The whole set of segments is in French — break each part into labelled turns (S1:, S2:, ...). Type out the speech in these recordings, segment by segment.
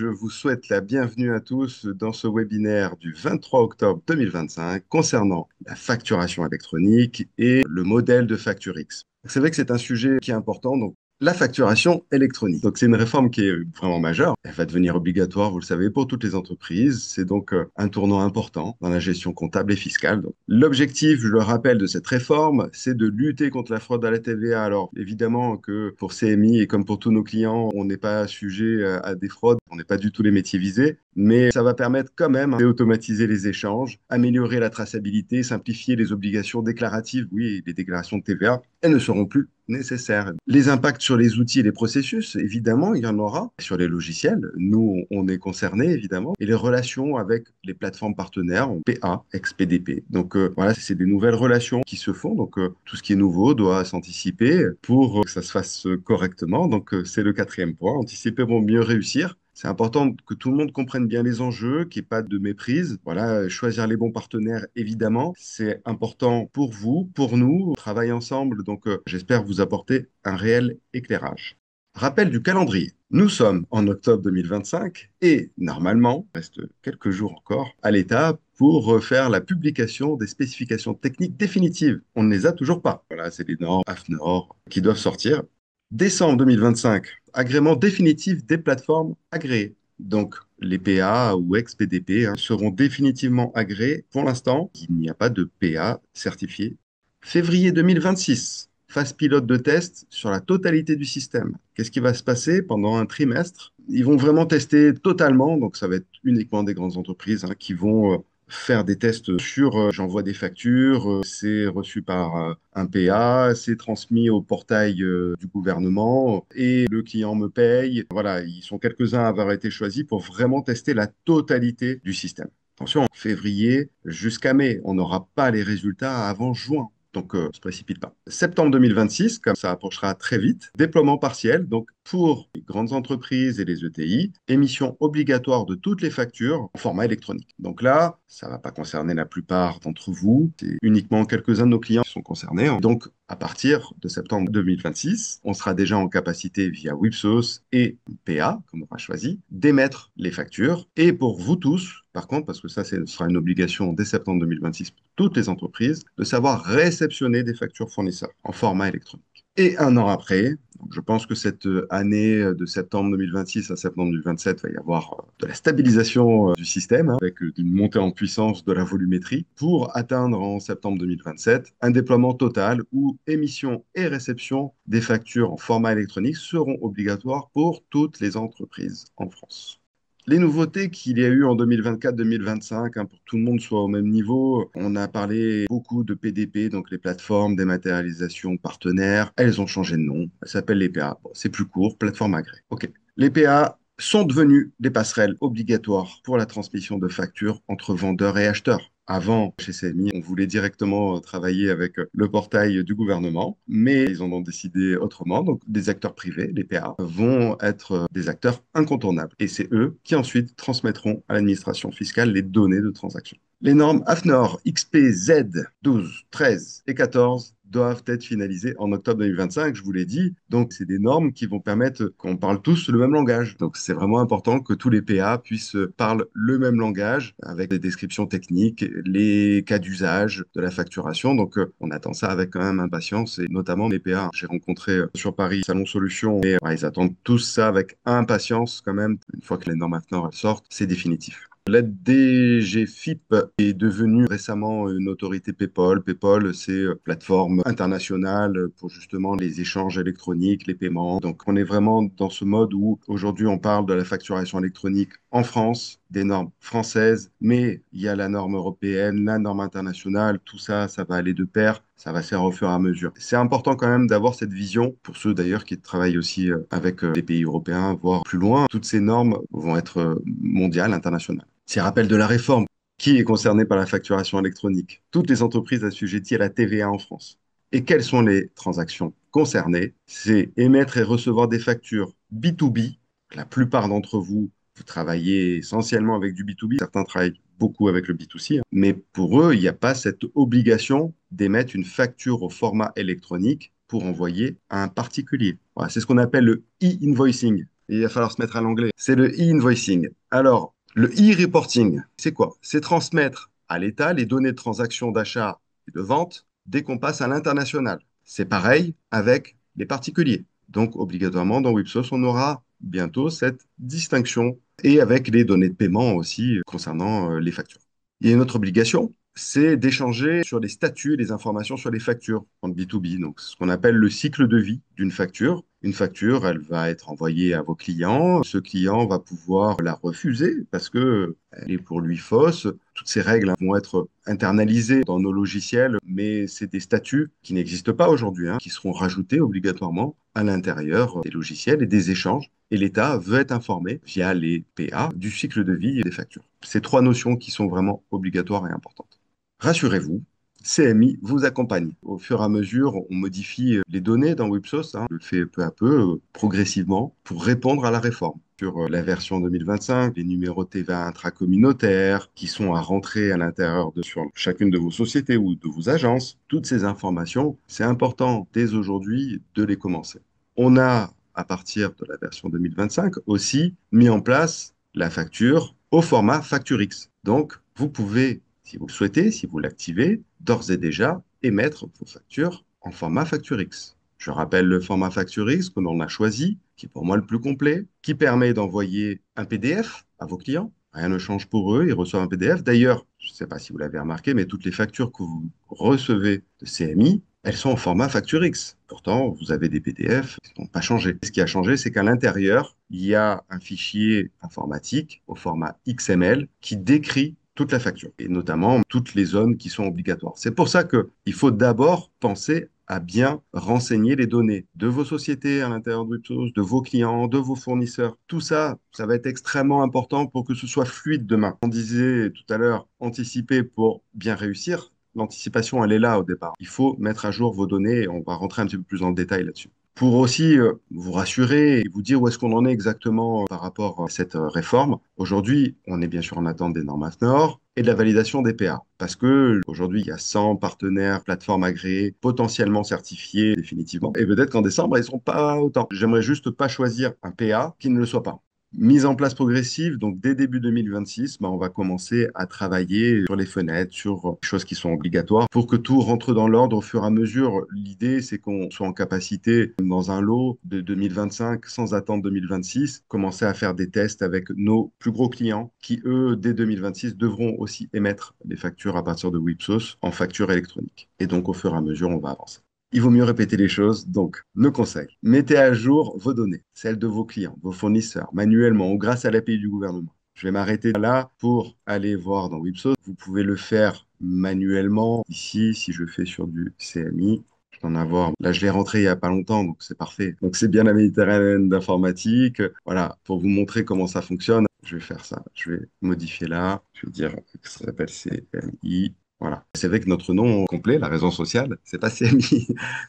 S1: Je vous souhaite la bienvenue à tous dans ce webinaire du 23 octobre 2025 concernant la facturation électronique et le modèle de Facture X. C'est vrai que c'est un sujet qui est important, donc la facturation électronique. Donc c'est une réforme qui est vraiment majeure. Elle va devenir obligatoire, vous le savez, pour toutes les entreprises. C'est donc un tournant important dans la gestion comptable et fiscale. Donc, l'objectif, je le rappelle, de cette réforme, c'est de lutter contre la fraude à la TVA. Alors évidemment que pour CMI et comme pour tous nos clients, on n'est pas sujet à des fraudes. On n'est pas du tout les métiers visés, mais ça va permettre quand même d'automatiser les échanges, améliorer la traçabilité, simplifier les obligations déclaratives. Oui, les déclarations de TVA, elles ne seront plus nécessaires. Les impacts sur les outils et les processus, évidemment, il y en aura. Sur les logiciels, nous, on est concernés, évidemment. Et les relations avec les plateformes partenaires, PA, ex-PDP. Donc voilà, c'est des nouvelles relations qui se font. Donc tout ce qui est nouveau doit s'anticiper pour que ça se fasse correctement. Donc c'est le quatrième point. Anticiper pour mieux réussir. C'est important que tout le monde comprenne bien les enjeux, qu'il n'y ait pas de méprise. Voilà, choisir les bons partenaires, évidemment, c'est important pour vous, pour nous. On travaille ensemble, donc j'espère vous apporter un réel éclairage. Rappel du calendrier. Nous sommes en octobre 2025 et normalement, il reste quelques jours encore à l'État pour faire la publication des spécifications techniques définitives. On ne les a toujours pas. Voilà, c'est les normes AFNOR qui doivent sortir. Décembre 2025, agrément définitif des plateformes agréées. Donc, les PA ou ex-PDP seront définitivement agréés. Pour l'instant, il n'y a pas de PA certifié. Février 2026, phase pilote de test sur la totalité du système. Qu'est-ce qui va se passer pendant un trimestre? Ils vont vraiment tester totalement, donc ça va être uniquement des grandes entreprises qui vont faire des tests sur j'envoie des factures, c'est reçu par un PA, c'est transmis au portail du gouvernement et le client me paye. Voilà, ils sont quelques-uns à avoir été choisis pour vraiment tester la totalité du système. Attention, février jusqu'à mai, on n'aura pas les résultats avant juin. Donc, ne se précipite pas. Septembre 2026, comme ça approchera très vite, déploiement partiel. Donc, pour les grandes entreprises et les ETI, émission obligatoire de toutes les factures en format électronique. Donc là, ça ne va pas concerner la plupart d'entre vous. C'est uniquement quelques-uns de nos clients qui sont concernés. Donc, à partir de septembre 2026, on sera déjà en capacité via Wipsos et PA, comme on aura choisi, d'émettre les factures. Et pour vous tous, par contre, parce que ça, ce sera une obligation dès septembre 2026 pour toutes les entreprises, de savoir réceptionner des factures fournisseurs en format électronique. Et un an après, donc je pense que cette année de septembre 2026 à septembre 2027, va y avoir de la stabilisation du système, avec une montée en puissance de la volumétrie, pour atteindre en septembre 2027 un déploiement total où émission et réception des factures en format électronique seront obligatoires pour toutes les entreprises en France. Les nouveautés qu'il y a eu en 2024-2025, pour que tout le monde soit au même niveau, on a parlé beaucoup de PDP, donc les plateformes dématérialisation partenaires. Elles ont changé de nom. Elles s'appellent les PA. Bon, c'est plus court, plateforme agrée. OK. Les PA sont devenus des passerelles obligatoires pour la transmission de factures entre vendeurs et acheteurs. Avant, chez CMI, on voulait directement travailler avec le portail du gouvernement, mais ils en ont décidé autrement. Donc, des acteurs privés, les PA, vont être des acteurs incontournables. Et c'est eux qui ensuite transmettront à l'administration fiscale les données de transaction. Les normes AFNOR, XPZ 12, 13 et 14 doivent être finalisées en octobre 2025, je vous l'ai dit. Donc, c'est des normes qui vont permettre qu'on parle tous le même langage. Donc, c'est vraiment important que tous les PA puissent parler le même langage avec les descriptions techniques, les cas d'usage de la facturation. Donc, on attend ça avec quand même impatience et notamment les PA. J'ai rencontré sur Paris Salon Solutions et ils attendent tous ça avec impatience quand même. Une fois que les normes AFNOR sortent, c'est définitif. La DGFiP est devenue récemment une autorité PayPal. PayPal, c'est plateforme internationale pour justement les échanges électroniques, les paiements. Donc, on est vraiment dans ce mode où aujourd'hui on parle de la facturation électronique en France, des normes françaises, mais il y a la norme européenne, la norme internationale. Tout ça, ça va aller de pair. Ça va se faire au fur et à mesure. C'est important quand même d'avoir cette vision pour ceux d'ailleurs qui travaillent aussi avec les pays européens, voire plus loin. Toutes ces normes vont être mondiales, internationales. Ces rappels de la réforme, qui est concerné par la facturation électronique? Toutes les entreprises assujetties à la TVA en France. Et quelles sont les transactions concernées? C'est émettre et recevoir des factures B2B. La plupart d'entre vous, vous travaillez essentiellement avec du B2B. Certains travaillent beaucoup avec le B2C, mais pour eux, il n'y a pas cette obligation d'émettre une facture au format électronique pour envoyer à un particulier. Voilà, c'est ce qu'on appelle le e-invoicing. Et il va falloir se mettre à l'anglais. C'est le e-invoicing. Alors, le e-reporting, c'est quoi? C'est transmettre à l'État les données de transactions d'achat et de vente dès qu'on passe à l'international. C'est pareil avec les particuliers. Donc, obligatoirement, dans Wipsos, on aura bientôt cette distinction et avec les données de paiement aussi concernant les factures. Il y a une autre obligation, c'est d'échanger sur les statuts et les informations sur les factures en B2B. Donc, c'est ce qu'on appelle le cycle de vie d'une facture. Une facture, elle va être envoyée à vos clients. Ce client va pouvoir la refuser parce que elle est pour lui fausse. Toutes ces règles vont être internalisées dans nos logiciels, mais c'est des statuts qui n'existent pas aujourd'hui, qui seront rajoutés obligatoirement à l'intérieur des logiciels et des échanges. Et l'État veut être informé via les PA du cycle de vie des factures. Ces trois notions qui sont vraiment obligatoires et importantes. Rassurez-vous, CMI vous accompagne. Au fur et à mesure, on modifie les données dans Wipsos, on le fait peu à peu, progressivement, pour répondre à la réforme. Sur la version 2025, les numéros TVA intracommunautaires qui sont à rentrer à l'intérieur de sur chacune de vos sociétés ou de vos agences, toutes ces informations, c'est important dès aujourd'hui de les commencer. On a, à partir de la version 2025, aussi mis en place la facture au format FactureX. Donc, vous pouvez, si vous le souhaitez, si vous l'activez, d'ores et déjà émettre vos factures en format FactureX. Je rappelle le format FactureX que l'on a choisi, qui est pour moi le plus complet, qui permet d'envoyer un PDF à vos clients. Rien ne change pour eux, ils reçoivent un PDF. D'ailleurs, je ne sais pas si vous l'avez remarqué, mais toutes les factures que vous recevez de CMI, elles sont en format FactureX. Pourtant, vous avez des PDF qui n'ont pas changé. Ce qui a changé, c'est qu'à l'intérieur, il y a un fichier informatique au format XML qui décrit toute la facture, et notamment toutes les zones qui sont obligatoires. C'est pour ça qu'il faut d'abord penser à bien renseigner les données de vos sociétés à l'intérieur de Ipsos, de vos clients, de vos fournisseurs. Tout ça, ça va être extrêmement important pour que ce soit fluide demain. On disait tout à l'heure, anticiper pour bien réussir. L'anticipation, elle est là au départ. Il faut mettre à jour vos données et on va rentrer un petit peu plus dans le détail là-dessus. Pour aussi vous rassurer et vous dire où est-ce qu'on en est exactement par rapport à cette réforme, aujourd'hui, on est bien sûr en attente des normes AFNOR et de la validation des PA. Parce que aujourd'hui, il y a 100 partenaires, plateformes agréées, potentiellement certifiés définitivement. Et peut-être qu'en décembre, ils ne sont pas autant. J'aimerais juste pas choisir un PA qui ne le soit pas. Mise en place progressive, donc dès début 2026, on va commencer à travailler sur les fenêtres, sur les choses qui sont obligatoires pour que tout rentre dans l'ordre au fur et à mesure. L'idée, c'est qu'on soit en capacité, dans un lot de 2025, sans attendre 2026, commencer à faire des tests avec nos plus gros clients qui, eux, dès 2026, devront aussi émettre des factures à partir de Wipsos en facture électronique. Et donc, au fur et à mesure, on va avancer. Il vaut mieux répéter les choses, donc nos conseils. Mettez à jour vos données, celles de vos clients, vos fournisseurs, manuellement ou grâce à l'API du gouvernement. Je vais m'arrêter là pour aller voir dans Wipsos. Vous pouvez le faire manuellement. Ici, si je fais sur du CMI, je vais en avoir. Là, je l'ai rentré il n'y a pas longtemps, donc c'est parfait. Donc c'est bien la Méditerranée d'informatique. Voilà, pour vous montrer comment ça fonctionne, je vais faire ça. Je vais modifier là. Je vais dire que ça s'appelle CMI. Voilà. C'est vrai que notre nom complet, la raison sociale, c'est pas CMI,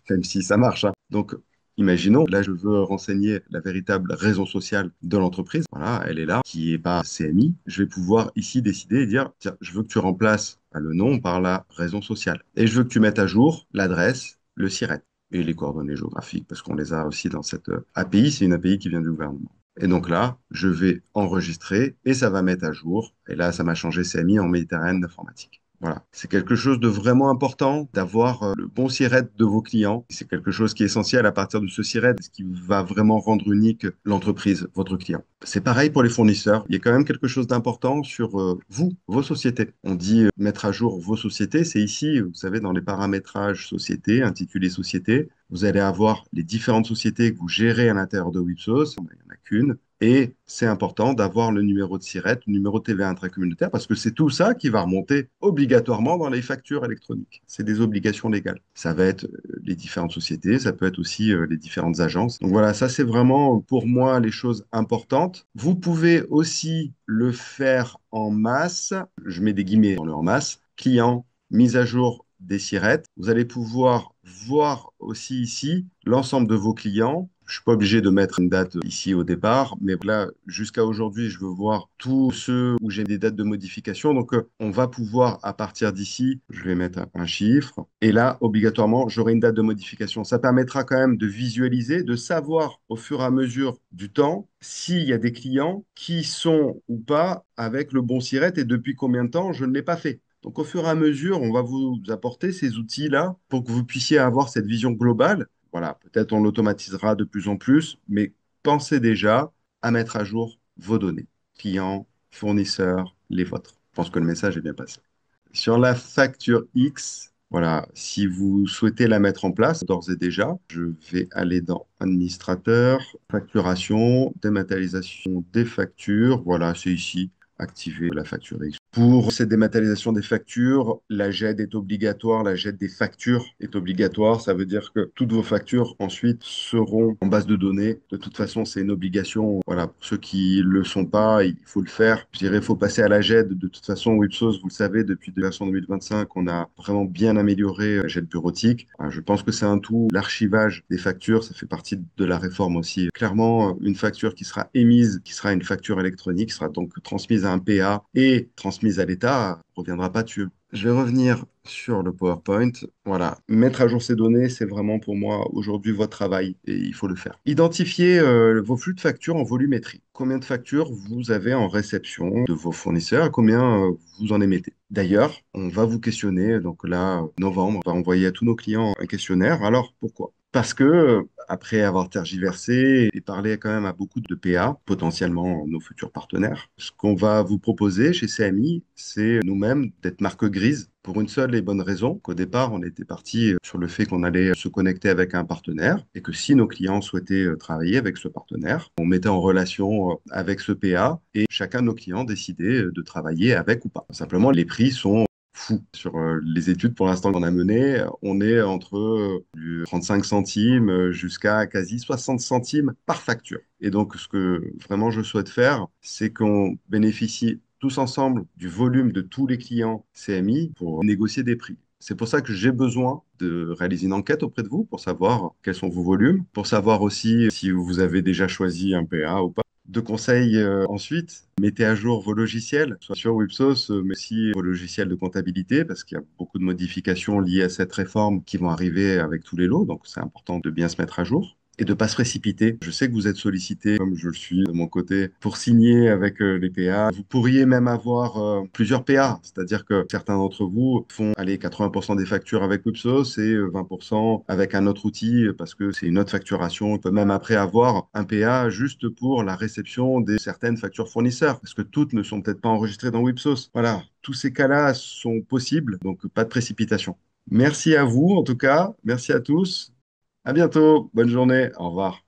S1: même si ça marche. Donc, imaginons, là, je veux renseigner la véritable raison sociale de l'entreprise. Voilà, elle est là, qui est pas CMI. Je vais pouvoir ici décider et dire, tiens, je veux que tu remplaces le nom par la raison sociale. Et je veux que tu mettes à jour l'adresse, le SIRET et les coordonnées géographiques, parce qu'on les a aussi dans cette API. C'est une API qui vient du gouvernement. Et donc là, je vais enregistrer et ça va mettre à jour. Et là, ça m'a changé CMI en Méditerranée d'informatique. Voilà, c'est quelque chose de vraiment important d'avoir le bon SIRET de vos clients. C'est quelque chose qui est essentiel à partir de ce SIRET, ce qui va vraiment rendre unique l'entreprise, votre client. C'est pareil pour les fournisseurs. Il y a quand même quelque chose d'important sur vous, vos sociétés. On dit mettre à jour vos sociétés. C'est ici, vous savez, dans les paramétrages sociétés, intitulés sociétés, vous allez avoir les différentes sociétés que vous gérez à l'intérieur de Wipsos. Il n'y en a qu'une. Et c'est important d'avoir le numéro de SIRET, le numéro de TVA intracommunautaire, parce que c'est tout ça qui va remonter obligatoirement dans les factures électroniques. C'est des obligations légales. Ça va être les différentes sociétés, ça peut être aussi les différentes agences. Donc voilà, ça c'est vraiment pour moi les choses importantes. Vous pouvez aussi le faire en masse. Je mets des guillemets dans le en masse. Client, mise à jour des SIRET. Vous allez pouvoir voir aussi ici l'ensemble de vos clients Je suis pas obligé de mettre une date ici au départ, mais là, jusqu'à aujourd'hui, je veux voir tous ceux où j'ai des dates de modification. Donc, on va pouvoir, à partir d'ici, je vais mettre un chiffre. Et là, obligatoirement, j'aurai une date de modification. Ça permettra quand même de visualiser, de savoir au fur et à mesure du temps s'il y a des clients qui sont ou pas avec le bon SIRET et depuis combien de temps je ne l'ai pas fait. Donc, au fur et à mesure, on va vous apporter ces outils-là pour que vous puissiez avoir cette vision globale. Voilà, peut-être on l'automatisera de plus en plus, mais pensez déjà à mettre à jour vos données, clients, fournisseurs, les vôtres. Je pense que le message est bien passé. Sur la facture X, voilà, si vous souhaitez la mettre en place d'ores et déjà, je vais aller dans Administrateur, Facturation, Dématérialisation des factures. Voilà, c'est ici, activer la facture X. Pour cette dématérialisation des factures, la GED est obligatoire, la GED des factures est obligatoire. Ça veut dire que toutes vos factures ensuite seront en base de données. De toute façon, c'est une obligation. Voilà, pour ceux qui ne le sont pas, il faut le faire. Je dirais, il faut passer à la GED. De toute façon, Wipsos, vous le savez, depuis la version 2025, on a vraiment bien amélioré la GED bureautique. Je pense que c'est un tout. L'archivage des factures, ça fait partie de la réforme aussi. Clairement, une facture qui sera émise, qui sera une facture électronique, sera donc transmise à un PA et transmise à l'État, ne reviendra pas dessus. Je vais revenir sur le PowerPoint. Voilà, mettre à jour ces données, c'est vraiment pour moi aujourd'hui votre travail et il faut le faire. Identifiez vos flux de factures en volumétrie. Combien de factures vous avez en réception de vos fournisseurs et combien vous en émettez. D'ailleurs, on va vous questionner, donc là, novembre, on va envoyer à tous nos clients un questionnaire. Alors, pourquoi? Parce que, après avoir tergiversé et parlé quand même à beaucoup de PA, potentiellement nos futurs partenaires, ce qu'on va vous proposer chez CMI, c'est nous-mêmes d'être marque grise pour une seule et bonne raison, qu'au départ, on était parti sur le fait qu'on allait se connecter avec un partenaire et que si nos clients souhaitaient travailler avec ce partenaire, on mettait en relation avec ce PA et chacun de nos clients décidait de travailler avec ou pas. Simplement, les prix sont fou. Sur les études pour l'instant qu'on a menées, on est entre du 35 centimes jusqu'à quasi 60 centimes par facture. Et donc, ce que vraiment je souhaite faire, c'est qu'on bénéficie tous ensemble du volume de tous les clients CMI pour négocier des prix. C'est pour ça que j'ai besoin de réaliser une enquête auprès de vous pour savoir quels sont vos volumes, pour savoir aussi si vous avez déjà choisi un PA ou pas. De conseils ensuite, mettez à jour vos logiciels, soit sur Wipsos, mais aussi vos logiciels de comptabilité, parce qu'il y a beaucoup de modifications liées à cette réforme qui vont arriver avec tous les lots, donc c'est important de bien se mettre à jour. Et de ne pas se précipiter. Je sais que vous êtes sollicité, comme je le suis de mon côté, pour signer avec les PA. Vous pourriez même avoir plusieurs PA, c'est-à-dire que certains d'entre vous font aller 80% des factures avec Wipsos et 20% avec un autre outil parce que c'est une autre facturation. On peut même après avoir un PA juste pour la réception des certaines factures fournisseurs, parce que toutes ne sont peut-être pas enregistrées dans Wipsos. Voilà, tous ces cas-là sont possibles, donc pas de précipitation. Merci à vous en tout cas, merci à tous. À bientôt, bonne journée, au revoir.